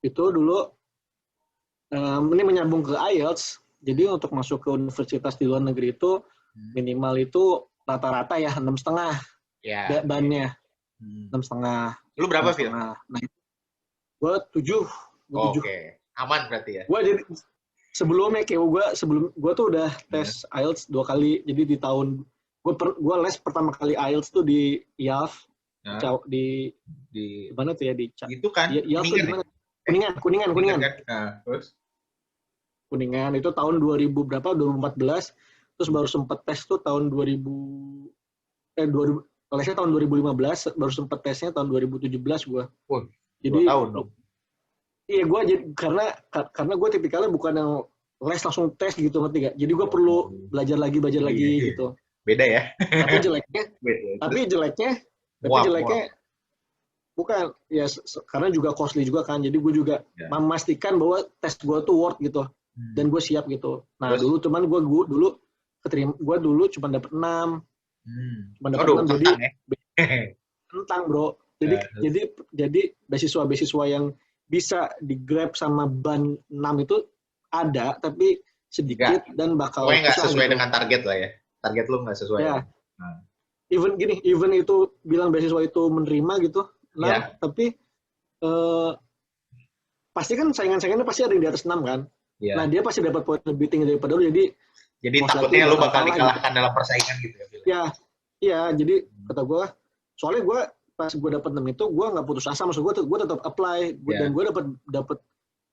itu dulu ini menyambung ke IELTS. Jadi untuk masuk ke universitas di luar negeri itu minimal itu rata-rata ya 6,5 bannya. 6,5. Lu berapa, Phil? Nah, gue 7. Oke. Aman berarti ya? Gue jadi sebelum gue tuh udah tes IELTS 2 kali. Jadi di tahun gue les pertama kali IELTS tuh di IALF. Di mana tuh ya di itu kan Kuningan kan? Terus Kuningan itu tahun 2014 terus baru sempet tes tuh tahun 2000 lesnya tahun 2015 baru sempet tesnya tahun 2017 gue. Jadi 2 tahun dong. Iya gue jadi karena gue tipikalnya bukan yang les langsung tes gitu, ngerti gak? Jadi gue perlu belajar lagi gitu. Beda ya. Tapi jeleknya bukan ya karena juga costly juga kan. Jadi gue juga memastikan bahwa tes gue tuh worth gitu dan gue siap gitu. Nah dulu cuman gue dulu keterima, gue dulu cuma dapet 6. Cuma dapet 6 jadi tentang bro. Jadi beasiswa yang bisa di-grab sama ban 6 itu ada, tapi sedikit dan bakal pokoknya nggak sesuai gitu. Dengan target lah ya. Target lu nggak sesuai. Ya. Even itu bilang beasiswa itu menerima gitu, tapi pasti kan saingan-saingannya pasti ada yang di atas 6 kan. Nah dia pasti dapat poin lebih tinggi daripada lu, jadi takutnya lu bakal dikalahkan dalam persaingan gitu ya. Iya, jadi kata gue, soalnya gue pas gue dapat 6 itu gue nggak putus asa, maksud gue tetap apply dan gue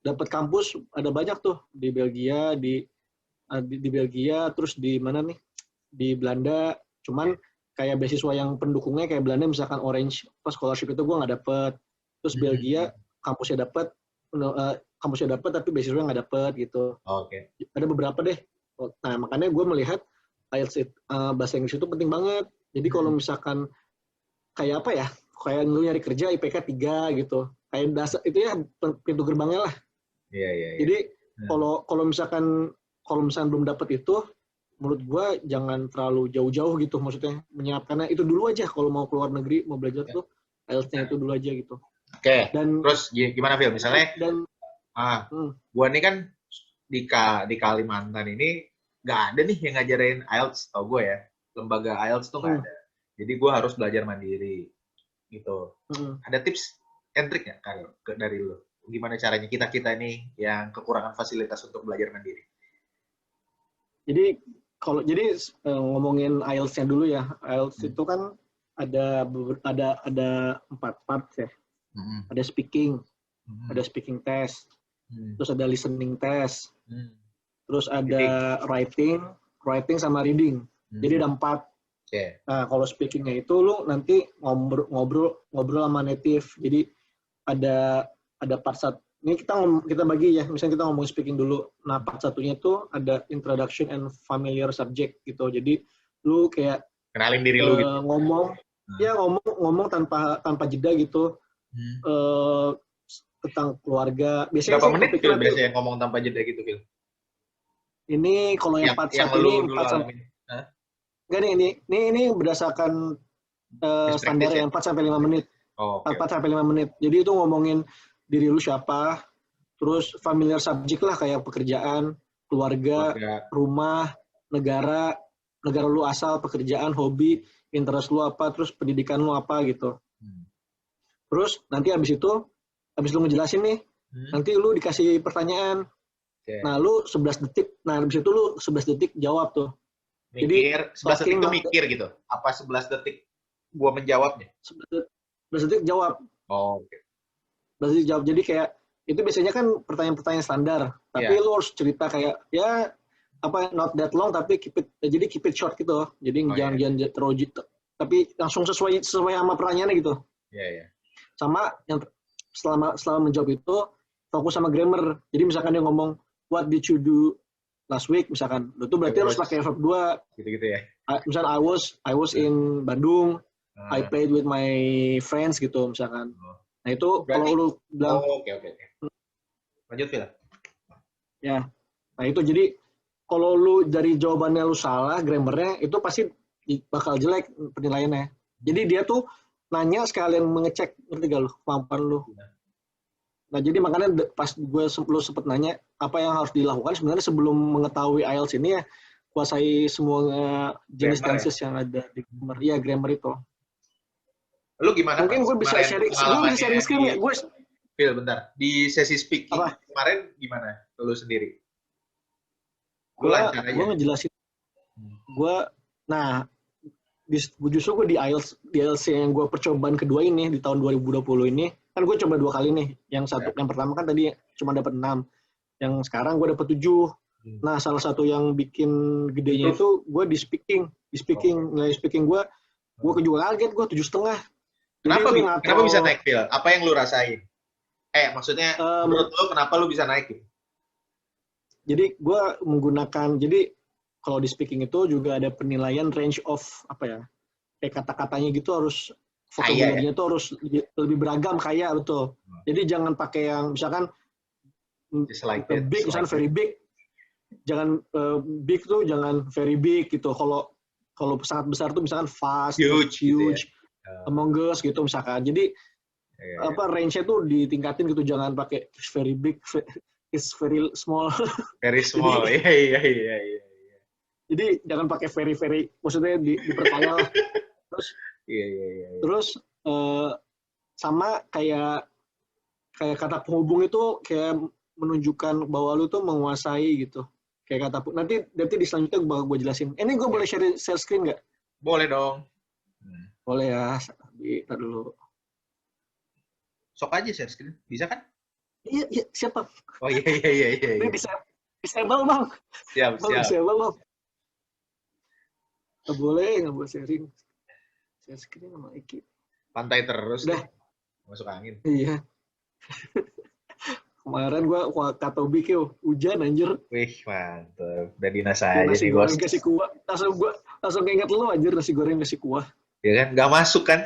dapat kampus ada banyak tuh di Belgia, di Belgia, terus di mana nih di Belanda. Cuman kayak beasiswa yang pendukungnya kayak Belanda misalkan Orange pas scholarship itu gue nggak dapet. Terus Belgia kampusnya dapet tapi beasiswa nggak dapet gitu. Ada beberapa deh. Nah makanya gue melihat IELTS bahasa Inggris itu penting banget. Jadi kalau misalkan kayak apa ya, kayak lu nyari kerja IPK 3 gitu, kayak dasar itu ya pintu gerbangnya lah. Jadi kalau misalkan belum dapet itu, menurut gue jangan terlalu jauh-jauh gitu, maksudnya menyiapkannya itu dulu aja. Kalau mau keluar negeri mau belajar tuh IELTS-nya itu dulu aja gitu. Dan terus gimana Phil? Misalnya gue nih kan di Kalimantan ini nggak ada nih yang ngajarin IELTS, tau gue ya, lembaga IELTS tuh nggak ada. Jadi gue harus belajar mandiri gitu. Ada tips and trick nggak dari lo? Gimana caranya kita ini yang kekurangan fasilitas untuk belajar mandiri? Jadi ngomongin IELTS-nya dulu ya. IELTS itu kan ada 4 part ya. Ada speaking, ada speaking test, terus ada listening test, terus ada writing sama reading. Jadi ada 4. Nah kalau speakingnya itu lu nanti ngobrol sama native. Jadi ada part 1. Ini kita bagi ya, misalnya kita ngomong speaking dulu. Nah, part 1-nya itu ada introduction and familiar subject gitu. Jadi lu kayak kenalin diri lu gitu. Ngomong tanpa jeda gitu. Tentang keluarga. Biasanya berapa menit Phil biasanya ngomong tanpa jeda gitu, Phil? Ini kalau yang part 1 ini enggak nih, ini berdasarkan standar yang 4 sampai 5 menit. 4 sampai 5 menit. Jadi itu ngomongin diri lu siapa, terus familiar subject lah kayak pekerjaan, keluarga, rumah, negara lu asal, pekerjaan, hobi, interest lu apa, terus pendidikan lu apa gitu. Terus nanti habis lu ngejelasin nih, nanti lu dikasih pertanyaan. Nah, lu 11 detik. Nah, habis itu lu 11 detik jawab tuh. Mikir, 11 detik tuh mikir gitu. Apa 11 detik gua menjawabnya? 11 detik jawab. Berarti jawab. Jadi kayak itu biasanya kan pertanyaan-pertanyaan standar, tapi lu harus cerita kayak not that long tapi keep it short gitu. Jadi jangan terlalu tapi langsung sesuai sama pertanyaannya gitu. Sama yang selama menjawab itu fokus sama grammar. Jadi misalkan dia ngomong what did you do last week misalkan, itu berarti harus pakai verb 2. Gitu ya. Misalkan I was in Bandung, I played with my friends gitu misalkan. Nah itu kalau lu bilang lanjut Phil. Ya. Nah itu jadi kalau lu dari jawabannya lu salah grammarnya itu pasti bakal jelek penilaiannya. Jadi dia tuh nanya sekalian mengecek, ngerti gak lu kemampuan lu. Nah, jadi makanya pas gue lo sempet nanya apa yang harus dilakukan sebenarnya sebelum mengetahui IELTS ini ya, kuasai semua jenis tenses yang ada di grammar. Iya, grammar itu. Lu gimana, Mungkin Pak? gue bisa sharing screen nggak? Gue Phil, bentar. Di sesi speaking apa? kemarin gimana? Lu sendiri? Gue ngejelasin. Nah, justru gue di IELTS yang gue percobaan kedua ini di tahun 2020 ini kan gue coba 2 kali nih. Yang pertama kan tadi cuma dapat 6, yang sekarang gue dapat 7. Nah, salah satu yang bikin gedenya itu gue di speaking nilai speaking gue juga kaget, gue 7,5. Kenapa bisa naik, Phil? Apa yang lu rasain? Maksudnya menurut lu kenapa lu bisa naik? Jadi gue menggunakan, kalau di speaking itu juga ada penilaian range of kayak kata-katanya gitu harus vocabulary-nya tuh harus lebih beragam, kaya, betul. Jadi jangan pakai yang misalkan big, misalkan very big, jangan big tuh jangan very big gitu. Kalau sangat besar tuh misalkan fast, huge, gitu ya. Among Us gitu misalkan. Jadi range-nya tuh ditingkatin gitu, jangan pakai very big, is very small. Very small, iya. Jadi jangan pakai very, maksudnya diperkaya lah. Terus, terus sama kayak kata penghubung itu kayak menunjukkan bahwa lu tuh menguasai gitu. Kayak kata nanti di selanjutnya gue jelasin. Ini gue boleh share screen nggak? Boleh dong. Boleh ya. Ntar dulu. Sok aja share screen, bisa kan? Iya, siapa? Oh iya. Ini disable bang. Siap. Disable bang. Nggak boleh sharing. Share screen sama Iki. Pantai terus. Udah. Masuk angin. Iya. Kemarin gue kata Ubi hujan anjir. Wih, mantep. Udah dinas aja nih, bos. Nasi goreng kasih kuah. Langsung inget lu anjir, nasi goreng kasih kuah. Ya kan? Nggak masuk kan?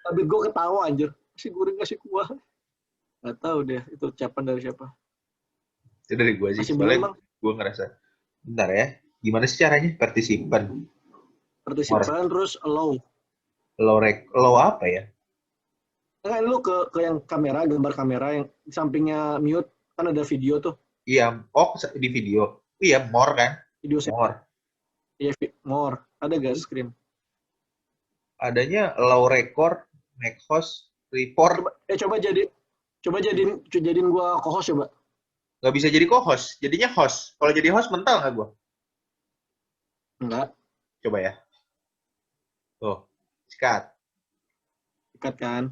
Tapi gue ketawa anjir. Nasi goreng kasih kuah. Nggak tahu deh, itu ucapan dari siapa. Itu dari gue sih. Soalnya gue ngerasa. Bentar ya. Gimana sih caranya? Partisipan, terus allow. Allow apa ya? Kan lu ke yang kamera, gambar kamera yang di sampingnya mute, kan ada video tuh. Iya, di video. Iya, more kan? Video more. Iya, more. Ada gak screen? Adanya allow record, make host, report. Coba jadiin gua co-host coba. Nggak bisa jadi co-host, jadinya host. Kalau jadi host mental nggak gua? Enggak. Coba ya. Tuh, sikat kan?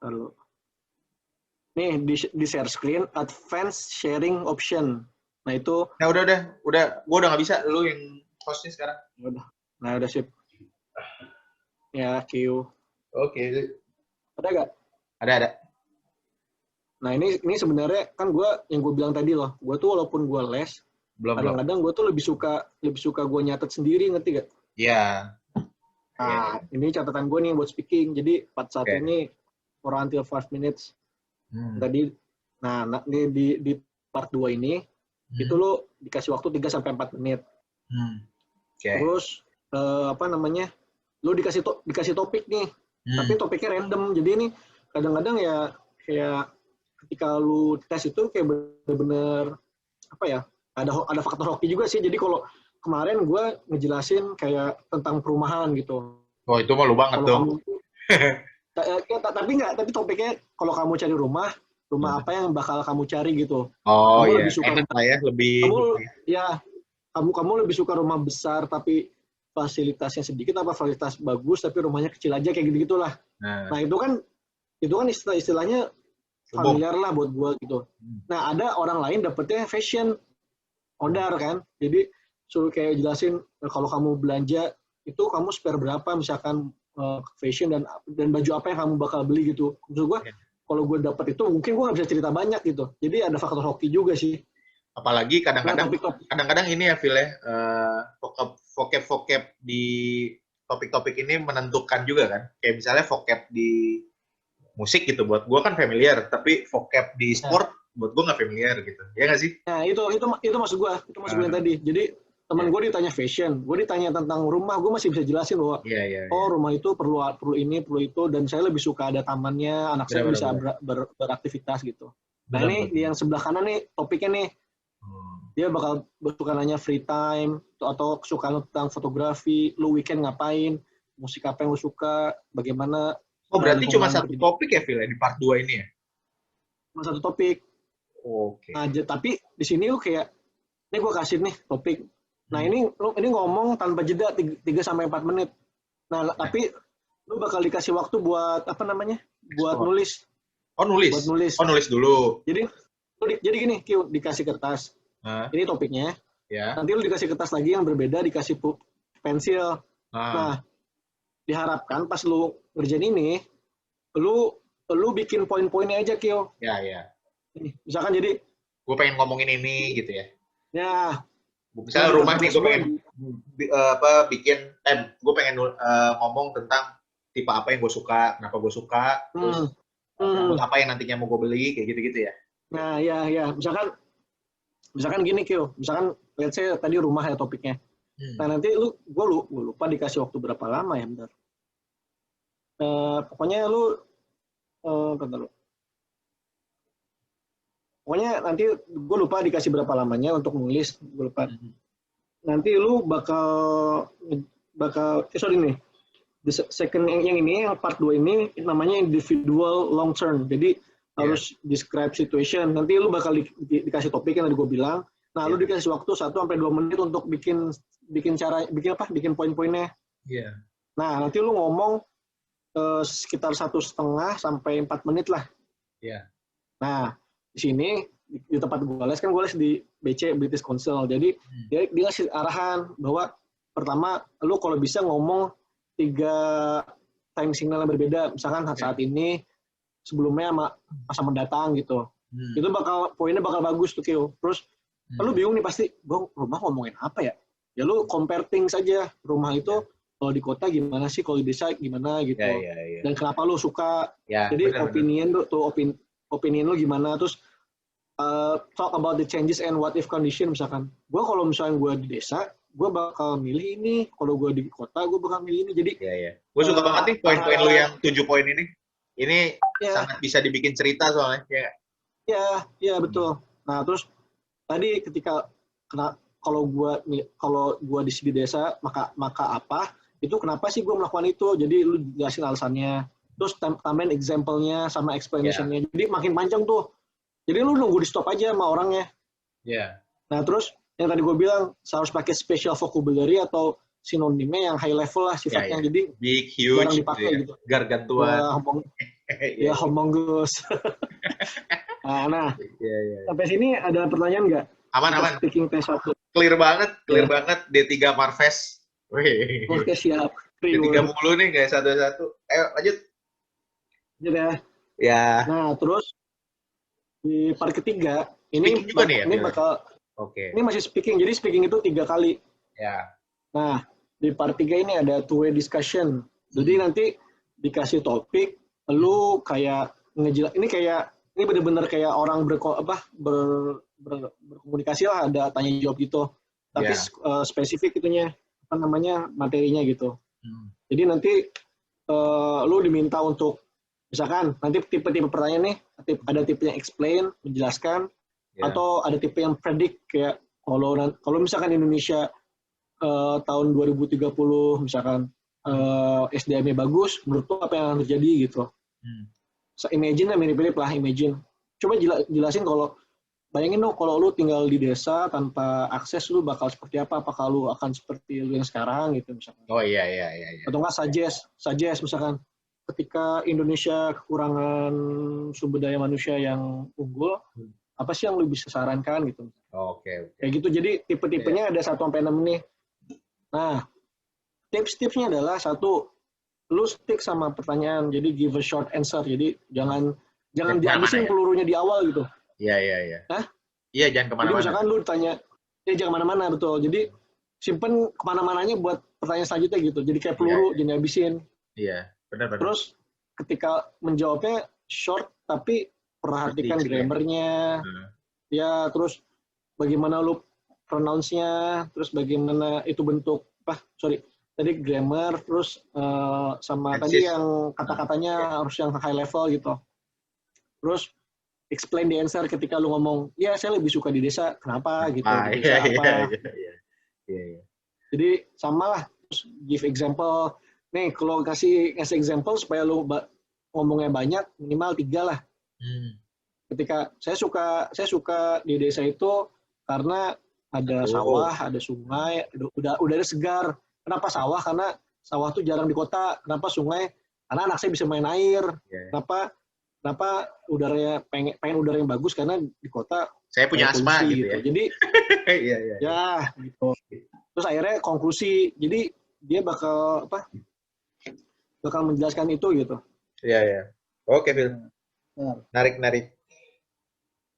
Lalu. Nih di share screen, advanced sharing option. Nah itu. Nah udah. Gua udah nggak bisa. Lu yang hostnya sekarang. Udah. Nah udah sip. Ya Q. Oke. Ada nggak? Ada. Nah ini sebenarnya kan yang gue bilang tadi loh. Gue tuh walaupun gue les, kadang-kadang gue tuh lebih suka gue nyatet sendiri, ngerti gak? Iya. Nah, ini catatan gue nih buat speaking. Jadi part 1 ini for until 5 minutes. Tadi, ini di part 2 ini, itu lo dikasih waktu 3-4 menit. Terus, lo dikasih topik nih. Tapi topiknya random. Jadi ini kadang-kadang ya kayak ketika lo tes itu kayak bener-bener ada faktor hoki juga sih. Jadi kalau kemarin gue ngejelasin kayak tentang perumahan gitu. Oh itu mah lu banget dong. Tapi topiknya kalau kamu cari rumah apa yang bakal kamu cari gitu. Oh iya. Enak lah ya, lebih. Kamu lebih suka rumah besar tapi fasilitasnya sedikit apa fasilitas bagus tapi rumahnya kecil aja, kayak gitu-gitulah. Nah itu kan istilahnya familiar lah buat gue gitu. Nah ada orang lain dapetnya fashion order kan, jadi suruh kayak jelasin kalau kamu belanja itu kamu spare berapa misalkan fashion dan baju apa yang kamu bakal beli gitu. Maksud gue kalau gue dapet itu mungkin gue nggak bisa cerita banyak gitu. Jadi ada faktor hoki juga sih. Apalagi kadang-kadang ini ya Phil ya, vocab di topik-topik ini menentukan juga kan. Kayak misalnya vocab di musik gitu buat gue kan familiar, tapi vocab di sport buat gue nggak familiar gitu. Ya nggak sih? Nah itu maksud gue, yang tadi. Jadi teman gue ditanya fashion, gue ditanya tentang rumah, gue masih bisa jelasin bahwa rumah itu perlu ini, perlu itu, dan saya lebih suka ada tamannya, anak saya bisa beraktivitas gitu. Nah ini yang sebelah kanan nih topiknya nih, dia bakal suka nanya free time atau kesukaan tentang fotografi, lu weekend ngapain, musik apa yang lu suka, bagaimana. Oh berarti cuma satu topik ya Phil di part 2 ini ya? Cuma satu topik. Oke. Nah, tapi di sini lu kayak, ini gue kasih nih topik. Nah ini ngomong tanpa jeda 3-4 menit. Nah tapi lu bakal dikasih waktu buat apa namanya? Buat nulis. Oh nulis. Buat nulis. Oh nulis dulu. Jadi gini, Q, dikasih kertas. Ini topiknya. Ya. Nanti lu dikasih kertas lagi yang berbeda, dikasih pensil. Nah diharapkan pas lu ngerjain ini, lu bikin poin-poinnya aja, Q. Ya. Misalkan jadi. Gue pengen ngomongin ini gitu ya. Ya. Misalnya rumah nih gue pengen gue pengen ngomong tentang tipe apa yang gue suka, kenapa gue suka, terus apa yang nantinya mau gue beli, kayak gitu-gitu ya. Nah, ya. Misalkan gini, Kyo. Misalkan, let's say tadi rumah ya topiknya. Nah, nanti gue lupa dikasih waktu berapa lama ya, bentar. Pokoknya bentar lu. Pokoknya nanti gue lupa dikasih berapa lamanya untuk nulis, gue lupa. Nanti lu bakal sorry nih. The second yang ini, yang part 2 ini namanya individual long term. Jadi harus describe situation. Nanti lu bakal dikasih topik yang tadi gue bilang. Nah, lu dikasih waktu 1-2 menit untuk bikin poin-poinnya. Nah, nanti lu ngomong sekitar 1,5 sampai 4 menit lah. Nah, di sini di tempat gue les di BC British Council. Jadi dia ngasih arahan bahwa pertama lu kalau bisa ngomong 3 time signal yang berbeda, misalkan saat ini, sebelumnya sama masa mendatang gitu. Itu poinnya bakal bagus tuh, Kyo. Terus lu bingung nih pasti, gue rumah ngomongin apa ya? Ya lu compare things aja. Rumah itu kalau di kota gimana sih, kalau di desa gimana gitu. Dan kenapa lu suka. Jadi opinion lu gimana, terus talk about the changes and what if condition. Misalkan gue kalau misalnya gue di desa, gue bakal milih ini, kalau gue di kota gue bakal milih ini. Jadi gue suka banget nih poin-poin lu yang 7 poin ini sangat bisa dibikin cerita soalnya betul. Nah terus tadi ketika kalau gue di desa maka apa itu, kenapa sih gue melakukan itu, jadi lu jelasin alasannya, terus tambahin example-nya sama explanation-nya. Jadi makin panjang tuh. Jadi lu nunggu di stop aja sama orangnya. Nah terus yang tadi gue bilang harus pakai special vocabulary atau sinonimnya yang high level lah sifatnya. Jadi big, huge, jarang dipakai gitu. Gargantuan. Homongus. Nah, sampai sini ada pertanyaan nggak? Aman. Speaking test 1. Clear banget D3 Marves. Oke, siap. D3 mulu nih, guys, satu-satu. Ayo, lanjut. Ya. Nah, terus di part ketiga, ini ini masih speaking. Jadi speaking itu 3 kali. Nah, di part 3 ini ada two-way discussion. Jadi nanti dikasih topik, lu kayak ini benar-benar kayak orang berkomunikasi lah, ada tanya jawab gitu. Tapi spesifik itunya, materinya gitu. Jadi nanti lu diminta untuk, misalkan nanti tipe-tipe pertanyaan nih, ada tipe yang explain, menjelaskan, atau ada tipe yang predict, kayak kalau misalkan Indonesia tahun 2030 misalkan SDM-nya bagus, menurut lo apa yang akan terjadi gitu. Imagine lah, mirip-mirip lah, imagine. Coba jelasin bayangin dong kalau lu tinggal di desa tanpa akses, lu bakal seperti apa? Apakah lu akan seperti lu yang sekarang gitu misalkan. Iya. Atau enggak suggest misalkan ketika Indonesia kekurangan sumber daya manusia yang unggul, apa sih yang lu bisa sarankan gitu. Kayak gitu. Jadi tipe-tipenya ada 1-6 nih. Nah, tips-tipsnya adalah 1, lu stick sama pertanyaan. Jadi give a short answer. Jadi jangan dihabisin pelurunya di awal gitu. Iya. Hah? Iya, jangan kemana-mana. Jadi misalkan lu ditanya, jangan kemana-mana, betul. Jadi simpen kemana-mananya buat pertanyaan selanjutnya gitu. Jadi kayak peluru, jangan dihabisin. Iya, benar. Terus ketika menjawabnya short, tapi perhatikan grammarnya. Ya, terus bagaimana lu pronounce-nya, terus bagaimana itu bentuk tadi grammar, terus sama tadi yang kata-katanya harus yang high level gitu. Terus explain the answer ketika lu ngomong, ya saya lebih suka di desa, kenapa gitu, di desa apa. Jadi sama lah, terus give example. Nih kalau ngasih example supaya lu ngomongnya banyak, minimal 3 lah. Ketika saya suka di desa itu karena ada sawah, ada sungai, udah ada segar. Kenapa sawah? Karena sawah tuh jarang di kota. Kenapa sungai? Karena anak saya bisa main air. Kenapa udaranya pengen udara yang bagus karena di kota saya punya asma gitu ya. Jadi ya gitu. Terus akhirnya konklusi. Jadi dia bakal menjelaskan itu gitu. Iya. Oke, Phil. Narik.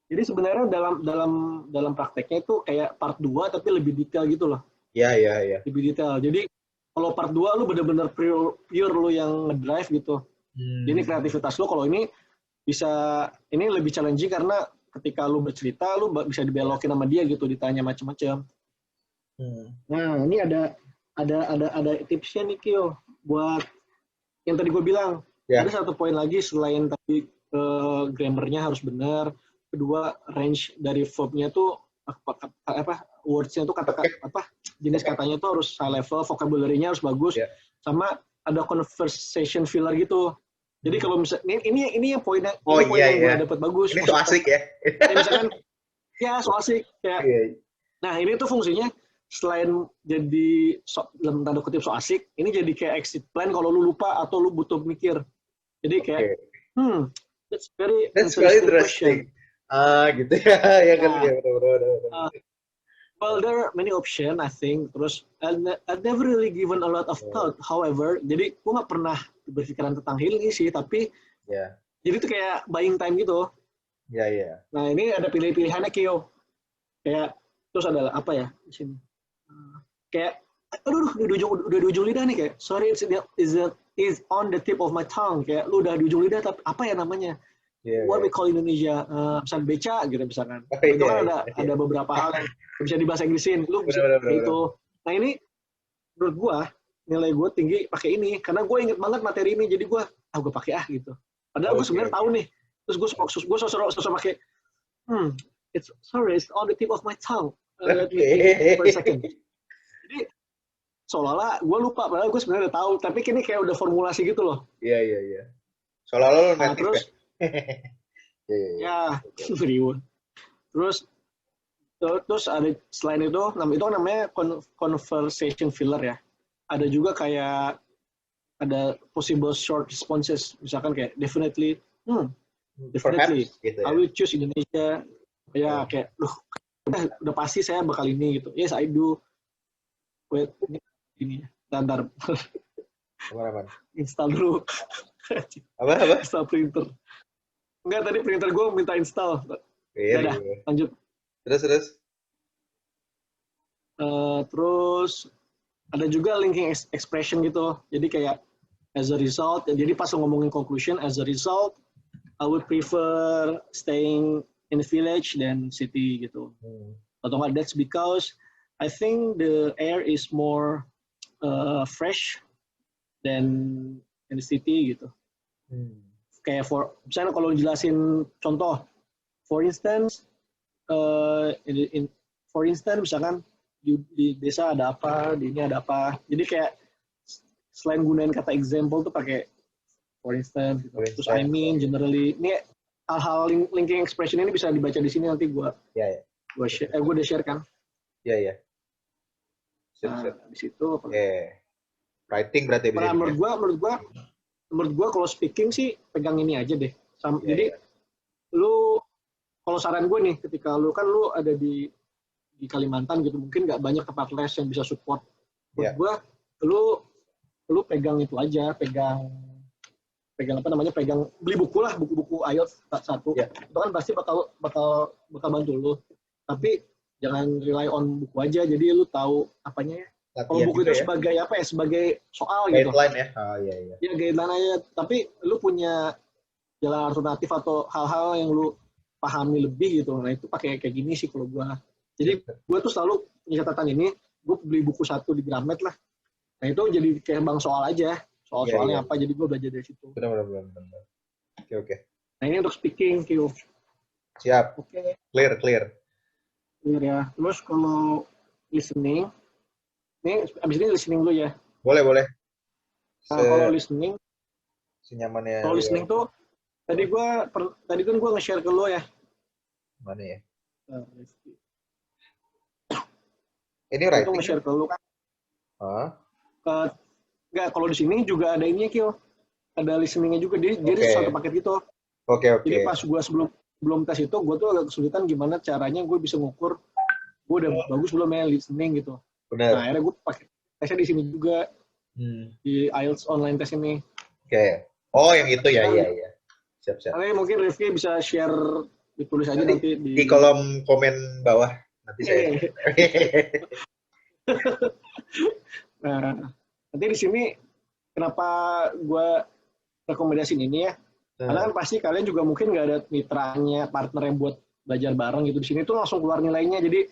Jadi sebenarnya dalam prakteknya itu kayak part 2 tapi lebih detail gitu loh. Iya. Lebih detail. Jadi kalau part 2 lu benar-benar pure lu yang ngedrive gitu. Ini kreativitas lu. Kalau ini lebih challenging karena ketika lu bercerita lu bisa dibelokin sama dia gitu, ditanya macam-macam. Nah, ini ada tipsnya nih Kyo buat yang tadi gue bilang. Ada satu poin lagi selain tadi grammarnya harus benar. Kedua, range dari verb-nya tuh words-nya tuh jenis katanya tuh harus high level, vocabulary-nya harus bagus, sama ada conversation filler gitu. Jadi kalau misalnya ini yang poinnya, yang gue dapat bagus. Ini so asik ya. Misalkan, so asik kayak. Nah ini tuh fungsinya selain jadi dalam tanda kutip so asik, ini jadi kayak exit plan kalau lu lupa atau lu butuh mikir. Jadi kayak, that's very interesting. Gitu ya. Betul. Well, there are many options, I think. Terus, I've never really given a lot of thought. However, jadi gue nggak pernah berpikiran tentang hal ini sih, tapi jadi itu kayak buying time gitu. Nah, ini ada pilihannya, Kyo. Kayak, terus ada apa ya di sini? Kayak, udah di ujung lidah nih, kayak, sorry, is on the tip of my tongue. Kayak, lu udah di ujung lidah, tapi apa ya namanya? What we call Indonesia, misalkan beca gitu misalkan. Itu kan ada beberapa hal yang bisa dibahasa Inggrisin. Lu bisa itu. Nah ini menurut gua nilai gua tinggi pakai ini karena gua inget banget materi ini jadi gua gua pakai gitu. Padahal gua sebenarnya tahu nih. Terus gua sosok pakai it's on the tip of my tongue. Let me think for a second. Jadi seolah-olah gua lupa padahal gua sebenarnya udah tahu tapi ini kayak udah formulasi gitu loh. Iya. Seolah-olah lu terus ya, terus ada selain itu namanya conversation filler ya. Ada juga kayak ada possible short responses, misalkan kayak definitely, Perhaps, gitu ya. I will choose Indonesia. Ya kayak, udah pasti saya bakal ini gitu. Yes, I do. Wait, ini, bentar. Apa? Install dulu. Apa? Install printer. Enggak, tadi printer gue minta install. Iya. Lanjut. Terus? Terus ada juga linking expression gitu. Jadi kayak as a result, jadi pas ngomongin conclusion, as a result, I would prefer staying in the village than city gitu. Atau enggak, that's because I think the air is more fresh than in the city gitu. Kayak misalnya kalau jelasin contoh, for instance misalkan di desa ada apa, di ini ada apa. Jadi kayak selain gunain kata example tuh pakai for instance gitu. Terus I mean generally. Ini hal-hal linking expression ini bisa dibaca di sini nanti gue udah share kan. Iya. Di situ apa? Writing berarti bisa. Menurut gua kalau speaking sih pegang ini aja deh. Jadi lu kalau saran gue nih ketika lu ada di Kalimantan gitu mungkin nggak banyak tempat les yang bisa support. Menurut gua lu pegang itu aja, pegang beli buku lah, buku IELTS satu. Itu kan pasti bakal bantu lu. Tapi jangan rely on buku aja. Jadi lu tahu apanya ya. Kalau buku itu sebagai apa ya? Sebagai soal gitu. Guideline ya. Iya, guideline aja. Tapi lu punya jalan alternatif atau hal-hal yang lu pahami lebih gitu. Nah, itu pakai kayak gini sih kalau gua. Jadi gue tuh selalu punya catatan ini, gue beli buku satu di Gramet lah. Nah itu jadi kayak bang soal aja, soalnya apa, jadi gue belajar dari situ. Benar. Oke. Nah ini untuk speaking, Q. Siap. Oke. Clear. Clear ya. Terus kalau listening, ini abis ini listening dulu ya. Boleh. Nah kalau listening, senyamannya. Kalau listening tuh, tadi kan gue nge-share ke lo ya. Mana ya? Ini writing. Itu nge-share ke lo kan. Enggak, kalau di sini juga ada ininya, Kyo. Ada listeningnya juga, jadi satu paket gitu. Oke. Jadi pas gue sebelum tes itu, gue tuh agak kesulitan gimana caranya gue bisa ngukur gue udah bagus belum ya listening gitu. Benar. Nah akhirnya gue pakai tesnya di sini juga, di IELTS online test ini. Oke. Oh yang itu ya, iya. Siap. Nanti mungkin Rifki bisa share, ditulis aja nanti di kolom komen bawah. Nanti saya. Nah, nanti di sini kenapa gue rekomendasiin ini ya? Karena kan pasti kalian juga mungkin nggak ada mitranya, partner yang buat belajar bareng gitu. Di sini tuh langsung keluar nilainya, jadi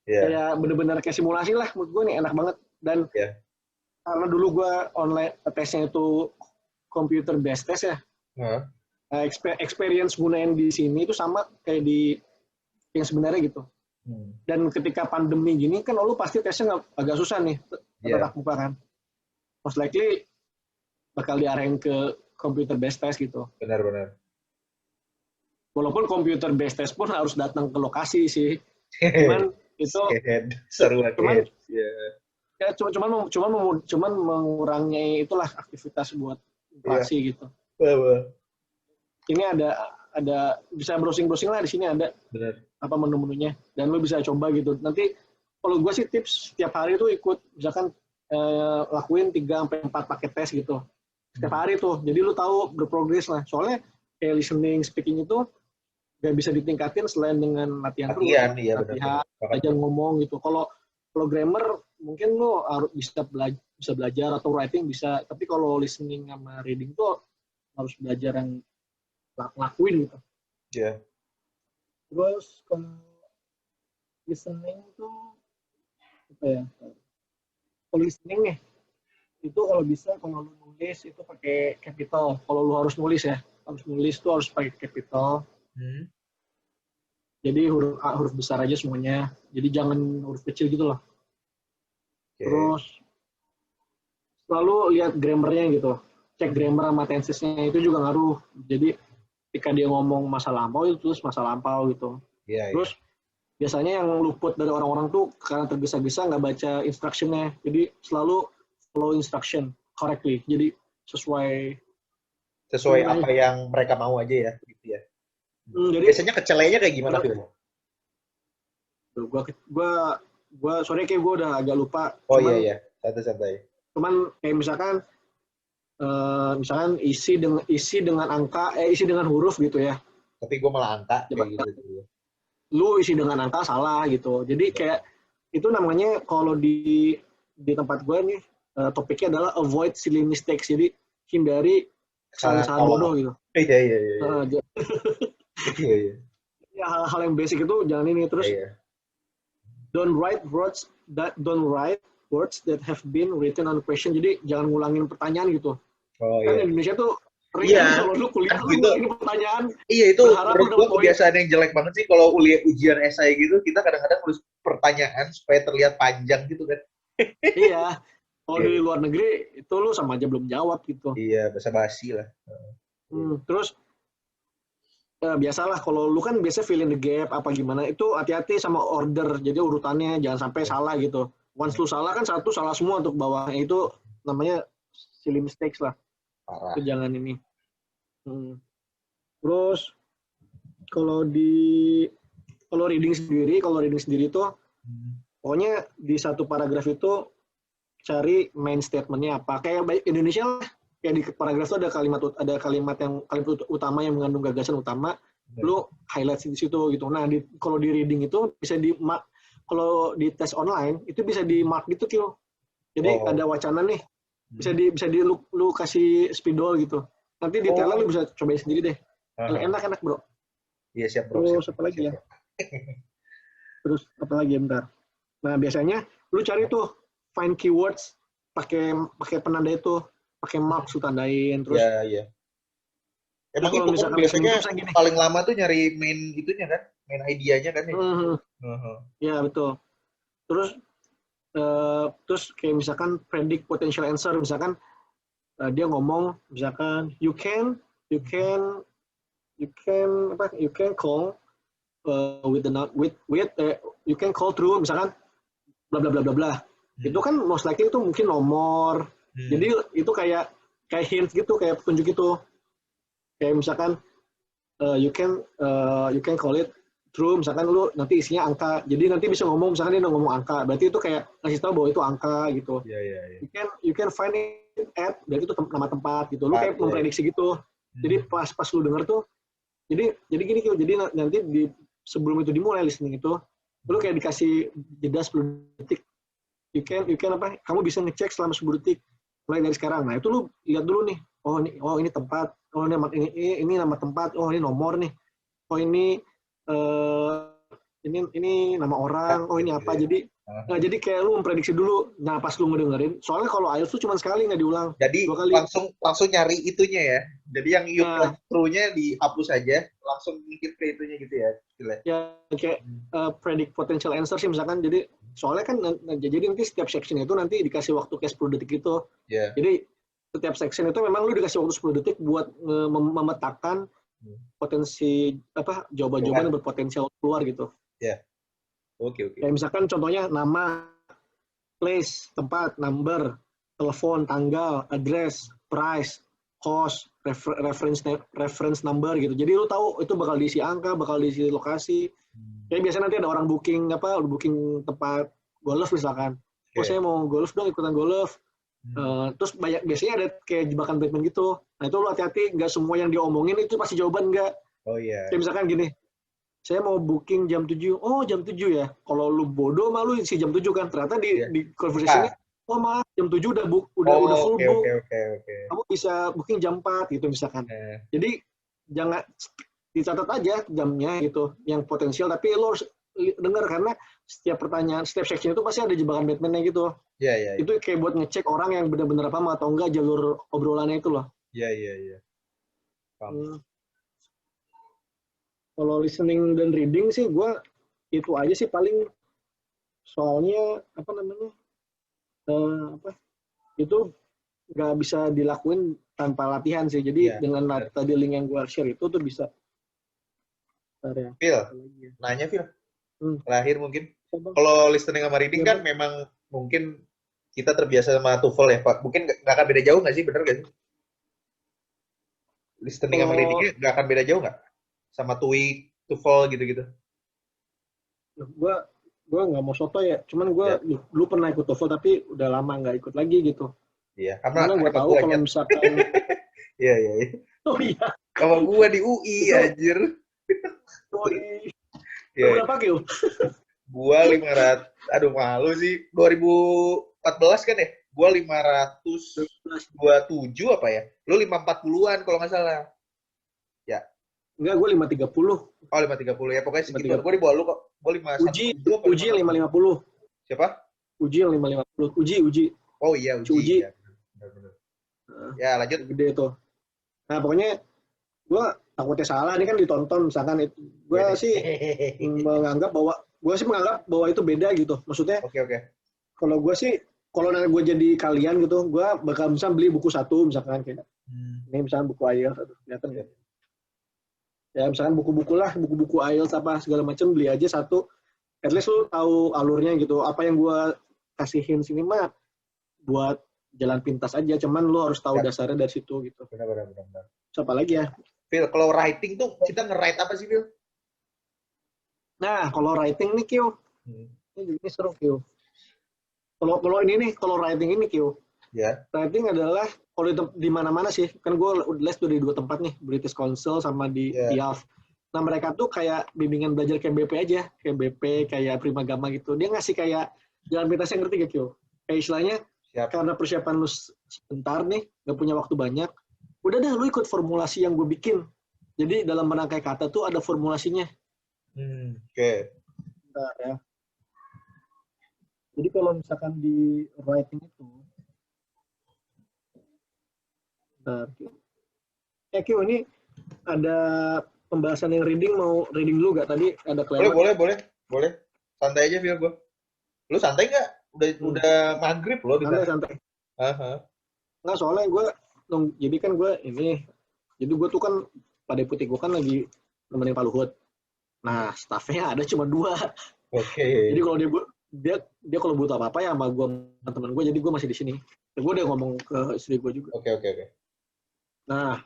kayak bener-bener kayak simulasi lah. Menurut gue nih enak banget. Dan karena dulu gue online tesnya itu computer based test ya. Experience gunain di sini itu sama kayak di yang sebenarnya gitu. Dan ketika pandemi gini kan lu pasti tesnya agak susah nih, tetap muka kan. Most likely bakal diarahin ke computer based test gitu. Benar. Walaupun computer based test pun harus datang ke lokasi sih. Cuman itu seru banget. Ya cuman mengurangi itulah aktivitas buat interaksi gitu. Ini ada bisa browsing lah di sini ada. Benar. Apa menu-menunya dan lu bisa coba gitu. Nanti kalau gue sih tips setiap hari tuh ikut misalkan lakuin 3-4 paket tes gitu. Setiap hari tuh. Jadi lu tahu berprogres lah. Soalnya kayak listening, speaking itu gak bisa ditingkatin selain dengan latihan terus. Latihan, belajar ngomong gitu. Kalau grammar mungkin lu harus bisa belajar atau writing bisa, tapi kalau listening sama reading tuh harus belajar yang lakuin gitu. Terus kalau listening tuh apa ya? Kalau listening nih itu kalau bisa kalau lu nulis itu pakai capital. Kalau lu harus nulis tuh harus pakai capital. Jadi huruf besar aja semuanya. Jadi jangan huruf kecil gitu loh. Terus selalu lihat grammarnya gitu. Cek grammar sama tensesnya itu juga ngaruh. Jadi ketika dia ngomong masa lampau itu tulis masa lampau gitu. Terus biasanya yang luput dari orang-orang tuh karena tergesa-gesa nggak baca instructionnya. Jadi selalu follow instruction correctly. Jadi sesuai apa yang mereka mau aja ya, gitu ya. Jadi biasanya kecelainya kayak gimana Phil? Gua sorry kayak gue udah agak lupa. Iya. Santai. Cuman kayak misalkan isi dengan angka, isi dengan huruf gitu ya. Tapi gue malah angka kayak gitu. Lu isi dengan angka salah gitu. Jadi kayak itu namanya kalau di tempat gue nih topiknya adalah avoid silly mistakes. Jadi hindari kesalahan bodoh gitu. Iya. Ya hal-hal yang basic itu jangan ini terus. Don't write words that have been written on question. Jadi jangan ngulangin pertanyaan gitu. Kan Indonesia tuh kalau lu kuliah lu ini pertanyaan. Iya itu menurut gue kebiasaan yang jelek banget sih kalau ujian esai gitu kita kadang-kadang nulis pertanyaan supaya terlihat panjang gitu kan. Iya. Kalau di luar negeri itu lu sama aja belum jawab gitu. Iya basa-basi lah. Terus biasalah kalau lu kan biasa fill in the gap apa gimana itu hati-hati sama order jadi urutannya jangan sampai salah gitu. Once lu salah kan satu salah semua untuk bawahnya itu namanya silly mistakes lah. Itu jangan ini. Terus kalau reading sendiri tuh pokoknya di satu paragraf itu cari main statement-nya apa. Kayak Indonesia lah. Kayak di paragraf itu ada kalimat utama yang mengandung gagasan utama, lu highlight di situ gitu. Nah, kalau di reading itu bisa kalau di tes online itu bisa di mark gitu Kyo. Jadi ada wacana nih, bisa di lu kasih spidol gitu. Nanti detailnya lu bisa cobain sendiri deh. Enak bro. Iya siap bro. Terus apa lagi ya? Terus apa lagi bentar. Nah, biasanya lu cari tuh find keywords pakai penanda itu, pakai marks lu tandain terus. Iya, iya. Emang kalau itu kan misalkan biasanya gini. paling lama tuh nyari main itunya kan, main idenya kan ya. Ya betul. Terus kayak misalkan predict potential answer, misalkan dia ngomong misalkan you can call you can call through misalkan bla bla bla bla bla. Itu kan most likely itu mungkin nomor. Jadi itu kayak hint gitu, kayak petunjuk gitu. Kayak misalkan you can call it true, misalkan lu nanti isinya angka, jadi nanti bisa ngomong, misalkan dia ngomong angka, berarti itu kayak ngasih tahu bahwa itu angka gitu. You can find it at, berarti itu nama tempat gitu. Lu kayak memprediksi gitu. Jadi pas lu denger tuh, jadi gini gitu, jadi nanti sebelum itu dimulai listening itu, lu kayak dikasih jeda 10 detik. You can apa? Kamu bisa ngecek selama 10 detik mulai dari sekarang. Nah itu lu lihat dulu nih. Oh ini tempat. Oh ini nama tempat. Oh ini nomor nih. Oh ini ini nama orang. Oh ini apa? Jadi jadi kayak lu memprediksi dulu. Nah pas lu ngedengerin. Soalnya kalau IELTS tuh cuma sekali, nggak diulang. Jadi 2 kali. langsung nyari itunya ya. Jadi yang you true-nya dihapus aja. Langsung ngikut ke itunya gitu ya. Ya kayak predict potential answer sih misalkan. Jadi soalnya kan jadi nanti setiap section itu nanti dikasih waktu kayak 10 detik gitu. Jadi setiap section itu memang lu dikasih waktu 10 detik buat memetakan potensi apa jawaban-jawaban yang berpotensial keluar gitu. Oke. Kayak misalkan contohnya nama, place, tempat, number, telepon, tanggal, address, price, cost, reference number gitu. Jadi lu tahu itu bakal diisi angka, bakal diisi lokasi. Kayak biasanya nanti ada orang booking tempat golf misalkan. Oh saya mau golf dong, ikutan golf. Terus biasanya ada kayak jebakan Batman gitu. Nah itu lu hati-hati, nggak semua yang diomongin itu pasti jawaban nggak. Kayak misalkan gini, saya mau booking jam 7. Oh jam 7 ya. Kalau lu bodoh mah lu isi jam 7 kan. Ternyata di conversation-nya, oh maaf jam 7 udah full book. Kamu bisa booking jam 4 gitu misalkan. Jadi jangan dicatat aja jamnya gitu yang potensial, tapi lo harus dengar karena setiap pertanyaan, setiap section itu pasti ada jebakan Batman-nya gitu. Itu kayak buat ngecek orang yang benar-benar paham atau enggak jalur obrolannya itu loh. Kalau listening dan reading sih gue itu aja sih paling, soalnya apa namanya itu nggak bisa dilakuin tanpa latihan sih. Jadi dengan tadi link yang gue share itu tuh bisa. Phil, nanya Phil. Terakhir mungkin. Kalau listening sama reading kan memang mungkin kita terbiasa sama TOEFL ya Pak. Mungkin nggak akan beda jauh nggak sih? Bener nggak sih? Listening sama readingnya nggak akan beda jauh nggak? Sama TOEIC, TOEFL gitu-gitu? Gue nggak mau soto ya. Cuman gue dulu pernah ikut TOEFL tapi udah lama nggak ikut lagi gitu. Karena gue tahu kalau misalkan. Iya. Oh iya. Sama gue di UI anjir. Berapa Kil? Gua 500, aduh malu sih, 2014 kan ya? Gua 527 apa ya? Lu 540-an kalau nggak salah. Ya. Enggak, gue 530. Oh 530 ya, pokoknya segitu. Gua di bawah lu kok. Gua 517. Uji yang 550. Siapa? Uji yang 550. Uji. Oh iya, Uji. Ya, benar. Ya lanjut. Gede tuh. Nah pokoknya gue takutnya salah, ini kan ditonton misalkan itu. Gue sih menganggap bahwa itu beda gitu. Maksudnya Oke. Kalau gue sih, kalau gue jadi kalian gitu, gue bakal misalnya beli buku satu misalkan kayak ini misalnya buku IELTS, kelihatan ya. Ya misalkan buku-buku IELTS apa segala macam, beli aja satu. At least lu tahu alurnya gitu. Apa yang gue kasihin sini mah buat jalan pintas aja, cuman lu harus tahu dasarnya dari situ gitu. Benar. Siapa lagi ya? Phil, kalau writing tuh kita nge-write apa sih, Phil? Nah, kalau writing nih, Kyo. Ini seru, Kyo. Kalau writing ini, Kyo. Writing adalah, kalau di mana-mana sih, kan gue les tuh di 2 tempat nih, British Council sama di IAF. Nah, mereka tuh kayak bimbingan belajar kayak BP aja. Kayak BP, kayak Primagama gitu. Dia ngasih kayak jalan pintasnya, ngerti gak, Kyo? Kayak istilahnya, karena persiapan lu sebentar nih, gak punya waktu banyak, udah deh lu ikut formulasi yang gue bikin. Jadi dalam merangkai kata tuh ada formulasinya. Oke. Bentar ya. Jadi kalau misalkan di writing itu, bentar. Kyo, ini ada pembahasan yang reading, mau reading dulu gak? Tadi ada kelewat. Boleh. Santai aja, Phil, gue. Lu santai nggak? Udah maghrib loh di sana. Santai. Nggak, soalnya gue, jadi kan gue ini, jadi gue tuh kan pada putih gue kan lagi nemenin Pak Luhut. Nah, staffnya ada cuma 2. Oke. Jadi kalau dia kalau butuh apa-apa ya sama gue, sama teman gue, jadi gue masih di sini. Gue udah ngomong ke istri gue juga. Oke. Nah,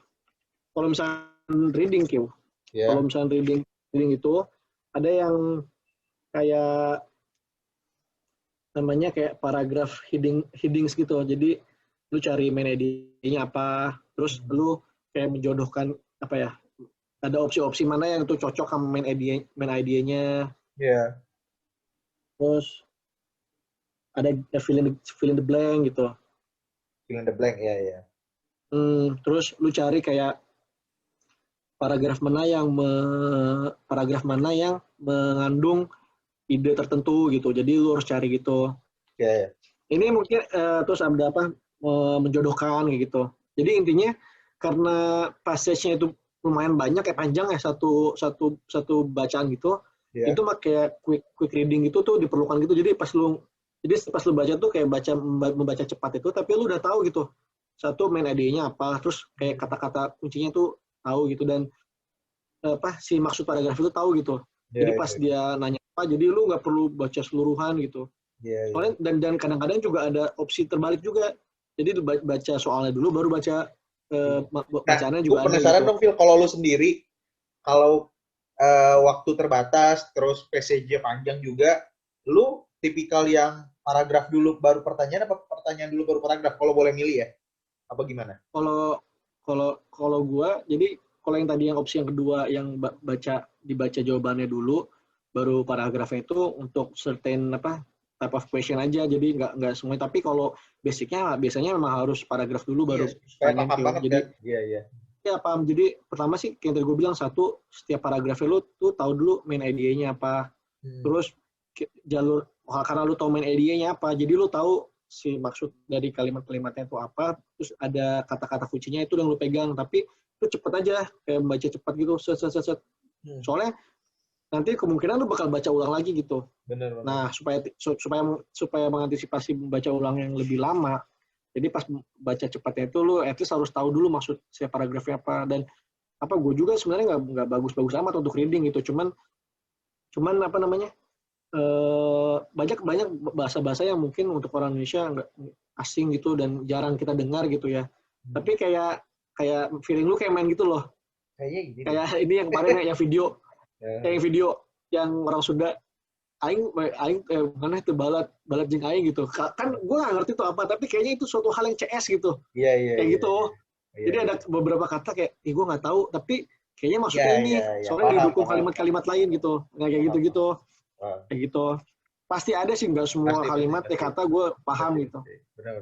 kalau misalnya reading, Kyo, kalau misalnya reading itu ada yang kayak namanya kayak paragraf headings gitu. Jadi lu cari main idenya apa, terus lu kayak menjodohkan apa ya? Ada opsi-opsi mana yang tuh cocok sama main idenya. Iya. Terus ada fill in the blank gitu. Fill in the blank, ya. Terus lu cari kayak paragraf mana yang mengandung ide tertentu gitu. Jadi lu harus cari gitu. Yeah. Ini mungkin terus ada apa menjodohkan kayak gitu. Jadi intinya karena passage-nya itu lumayan banyak, kayak panjang ya, satu bacaan gitu. Yeah. Itu kayak quick reading itu tuh diperlukan gitu. Jadi pas lu baca tuh kayak membaca cepat itu, tapi lu udah tahu gitu. Satu main idenya apa, terus kayak kata-kata kuncinya tuh tahu gitu, dan si maksud paragraf itu tahu gitu. Yeah, jadi pas dia nanya apa, jadi lu nggak perlu baca seluruhan gitu. Soalnya dan kadang-kadang juga ada opsi terbalik juga. Jadi baca soalnya dulu baru baca bacaannya juga. Gue penasaran dong, Phil, kalau lu sendiri, kalau waktu terbatas terus PCJ panjang juga, lu tipikal yang paragraf dulu baru pertanyaan apa pertanyaan dulu baru paragraf, kalau boleh milih ya? Apa gimana? Kalau gue, jadi kalau yang tadi yang opsi yang kedua yang dibaca jawabannya dulu baru paragrafnya itu untuk certain type of question aja, jadi nggak semuanya. Tapi kalau basicnya biasanya memang harus paragraf dulu baru tanya. Jadi ya paham. Jadi pertama sih kayak tadi gue bilang, satu, setiap paragrafnya lu tuh tahu dulu main idenya apa. Terus jalur, karena lu tahu main idenya apa, jadi lu tahu si maksud dari kalimat-kalimatnya itu apa, terus ada kata-kata kuncinya itu yang lu pegang. Tapi lu cepet aja, kayak membaca cepat gitu, set. Soalnya nanti kemungkinan lu bakal baca ulang lagi gitu. Bener. Nah, supaya mengantisipasi membaca ulang yang lebih lama, jadi pas baca cepatnya itu lu at least harus tahu dulu maksud si paragrafnya apa. Dan gue juga sebenarnya nggak bagus-bagus amat untuk reading gitu. Cuman apa namanya? Banyak bahasa-bahasa yang mungkin untuk orang Indonesia nggak asing gitu dan jarang kita dengar gitu ya. Tapi kayak feeling lu kayak main gitu loh. Kayak ini yang kemarin yang video. Kayak video yang orang Sunda, aing mana itu balat jeung aing gitu. Kan gue nggak ngerti itu apa, tapi kayaknya itu suatu hal yang CS gitu. Iya. Kayak gitu. Iya. Jadi ada beberapa kata kayak, gue nggak tahu, tapi kayaknya maksudnya ini. Soalnya didukung kalimat-kalimat lain gitu. Nggak kayak gitu-gitu. Kayak gitu. Pasti ada sih, nggak semua kalimat kata gue paham gitu. Benar.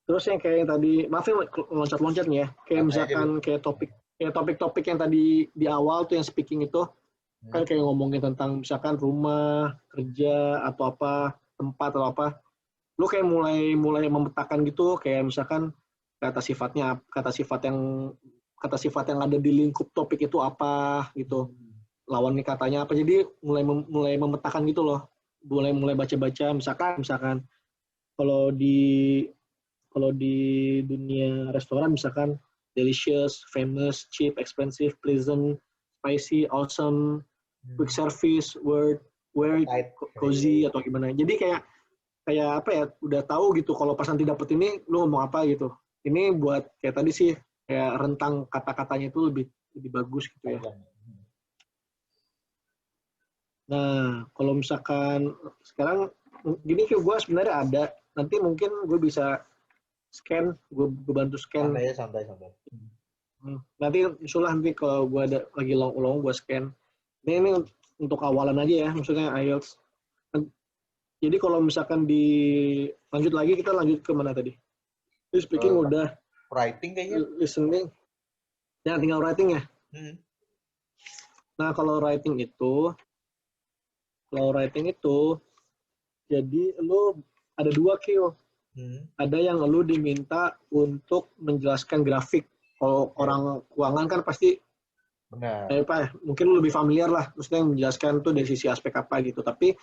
Terus yang kayak yang tadi, maaf ya loncat-loncat nih ya, kayak misalkan kayak topik-topik yang tadi di awal tuh yang speaking itu, kan kayak ngomongin tentang misalkan rumah, kerja, atau apa, tempat atau apa, lu kayak mulai memetakan gitu, kayak misalkan kata sifat yang ada di lingkup topik itu apa gitu, lawannya katanya apa. Jadi mulai memetakan gitu loh, mulai baca-baca. Misalkan kalau di dunia restoran misalkan delicious, famous, cheap, expensive, pleasant, spicy, awesome, quick service, word, cozy, atau gimana. Jadi kayak apa ya, udah tahu gitu kalau pas nanti dapet ini lu ngomong apa gitu. Ini buat kayak tadi sih, kayak rentang kata-katanya itu lebih bagus gitu ya. Nah, kalau misalkan sekarang gini, kayak gue sebenarnya ada, nanti mungkin gue bisa scan, gue bantu scan. Santai. Nanti kalau gue ada lagi long gue scan. Ini untuk awalan aja ya, maksudnya IELTS. Jadi kalau misalkan lanjut lagi, kita lanjut ke mana tadi? Speaking udah. Writing kayaknya. Listening. Ya, tinggal writing ya. Nah, kalau writing itu, jadi lu ada dua Q. Ada yang lu diminta untuk menjelaskan grafik. Kalau orang keuangan kan pasti mungkin lu lebih familiar lah, maksudnya yang menjelaskan tuh dari sisi aspek apa gitu. Tapi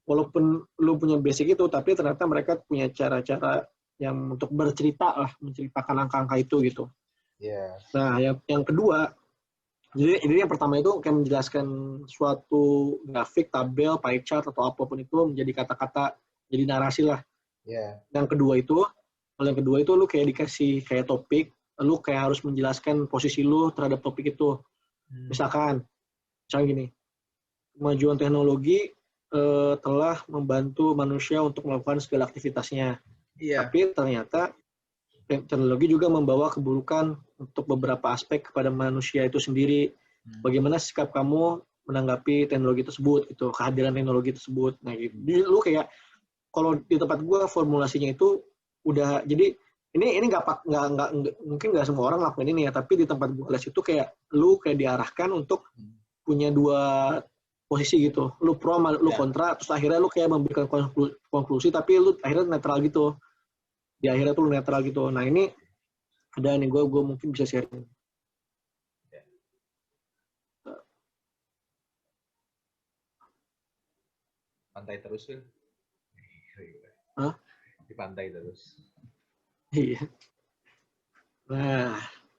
walaupun lu punya basic itu, tapi ternyata mereka punya cara-cara yang untuk bercerita lah, menceritakan angka-angka itu gitu. Nah, yang kedua, jadi yang pertama itu kayak menjelaskan suatu grafik, tabel, pie chart atau apapun itu menjadi kata-kata, jadi narasi lah. Yang kedua itu lu kayak dikasih kayak topik, lu kayak harus menjelaskan posisi lu terhadap topik itu. Misalnya gini, kemajuan teknologi telah membantu manusia untuk melakukan segala aktivitasnya. Tapi ternyata teknologi juga membawa keburukan untuk beberapa aspek kepada manusia itu sendiri. Bagaimana sikap kamu menanggapi teknologi tersebut, gitu, kehadiran teknologi tersebut. Nah, gitu. Jadi lu kayak kalau di tempat gue formulasinya itu udah, jadi ini nggak mungkin nggak semua orang lakuin ini ya, tapi di tempat gue les itu kayak lu kayak diarahkan untuk punya dua posisi gitu, lu pro sama lu kontra, terus akhirnya lu kayak memberikan konklusi tapi lu akhirnya netral gitu, di akhirnya tuh lu netral gitu. Nah, ini ada nih, gue mungkin bisa sharing. Pantai terus kan? Hah? Di pantai terus. Iya. Nah,